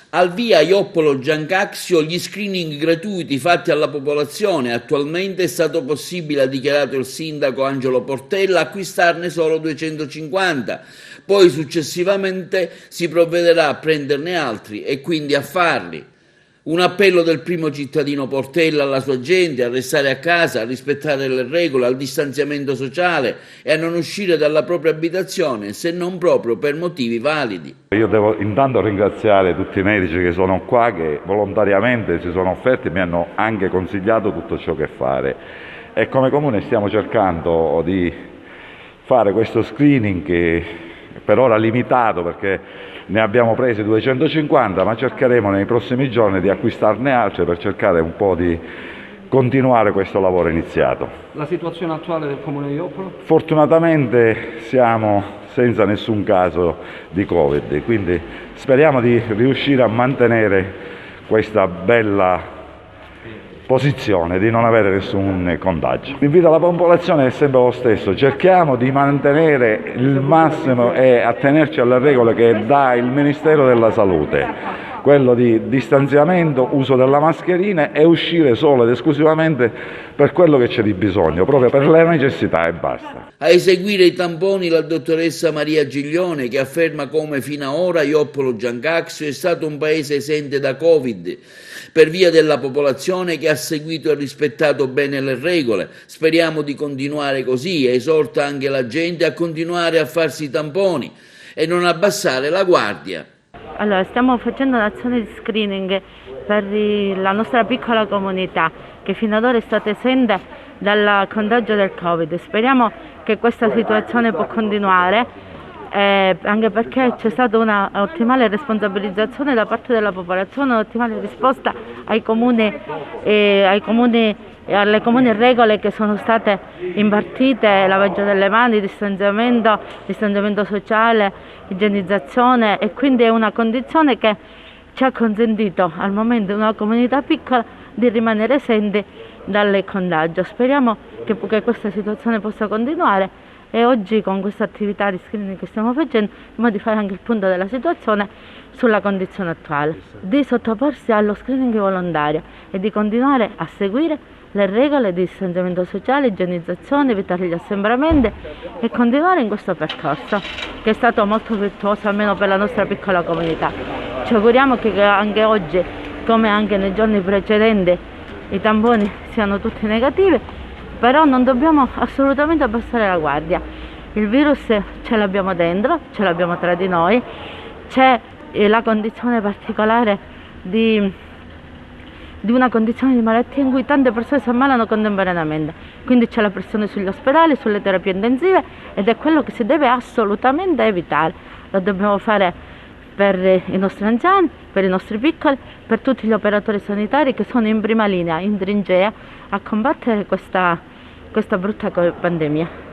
Al via Ioppolo Giancaxio gli screening gratuiti fatti alla popolazione. Attualmente è stato possibile, ha dichiarato il sindaco Angelo Portella, acquistarne solo 250. Poi successivamente si provvederà a prenderne altri e quindi a farli. Un appello del primo cittadino Portella alla sua gente a restare a casa, a rispettare le regole, al distanziamento sociale e a non uscire dalla propria abitazione se non proprio per motivi validi. Io devo intanto ringraziare tutti i medici che sono qua, che volontariamente si sono offerti e mi hanno anche consigliato tutto ciò che fare. E come comune stiamo cercando di fare questo screening che per ora limitato, perché ne abbiamo presi 250, ma cercheremo nei prossimi giorni di acquistarne altre per cercare un po' di continuare questo lavoro iniziato. La situazione attuale del Comune di Ioppolo? Fortunatamente siamo senza nessun caso di Covid, quindi speriamo di riuscire a mantenere questa bella posizione di non avere nessun contagio. L'invito alla popolazione è sempre lo stesso: cerchiamo di mantenere il massimo e attenerci alle regole che dà il Ministero della Salute, quello di distanziamento, uso della mascherina e uscire solo ed esclusivamente per quello che c'è di bisogno, proprio per le necessità e basta. A eseguire i tamponi la dottoressa Maria Giglione, che afferma come fino ad ora Ioppolo Giancaxio è stato un paese esente da Covid per via della popolazione che ha seguito e rispettato bene le regole. Speriamo di continuare così e esorta anche la gente a continuare a farsi i tamponi e non abbassare la guardia. Allora, stiamo facendo un'azione di screening per la nostra piccola comunità che fino ad ora è stata esente dal contagio del Covid. Speriamo che questa situazione può continuare, anche perché c'è stata una ottimale responsabilizzazione da parte della popolazione, un'ottimale risposta ai comuni e alle comuni regole che sono state impartite: lavaggio delle mani, distanziamento sociale, igienizzazione, e quindi è una condizione che ci ha consentito al momento in una comunità piccola di rimanere esenti dal contagio. Speriamo che questa situazione possa continuare e oggi con questa attività di screening che stiamo facendo cerchiamo di fare anche il punto della situazione sulla condizione attuale, di sottoporsi allo screening volontario e di continuare a seguire le regole di distanziamento sociale, igienizzazione, evitare gli assembramenti e continuare in questo percorso che è stato molto virtuoso, almeno per la nostra piccola comunità. Ci auguriamo che anche oggi, come anche nei giorni precedenti, i tamponi siano tutti negativi, però non dobbiamo assolutamente abbassare la guardia. Il virus ce l'abbiamo dentro, ce l'abbiamo tra di noi, c'è la condizione particolare di una condizione di malattia in cui tante persone si ammalano contemporaneamente, quindi c'è la pressione sugli ospedali, sulle terapie intensive, ed è quello che si deve assolutamente evitare. Lo dobbiamo fare per i nostri anziani, per i nostri piccoli, per tutti gli operatori sanitari che sono in prima linea, in trincea, a combattere questa brutta pandemia.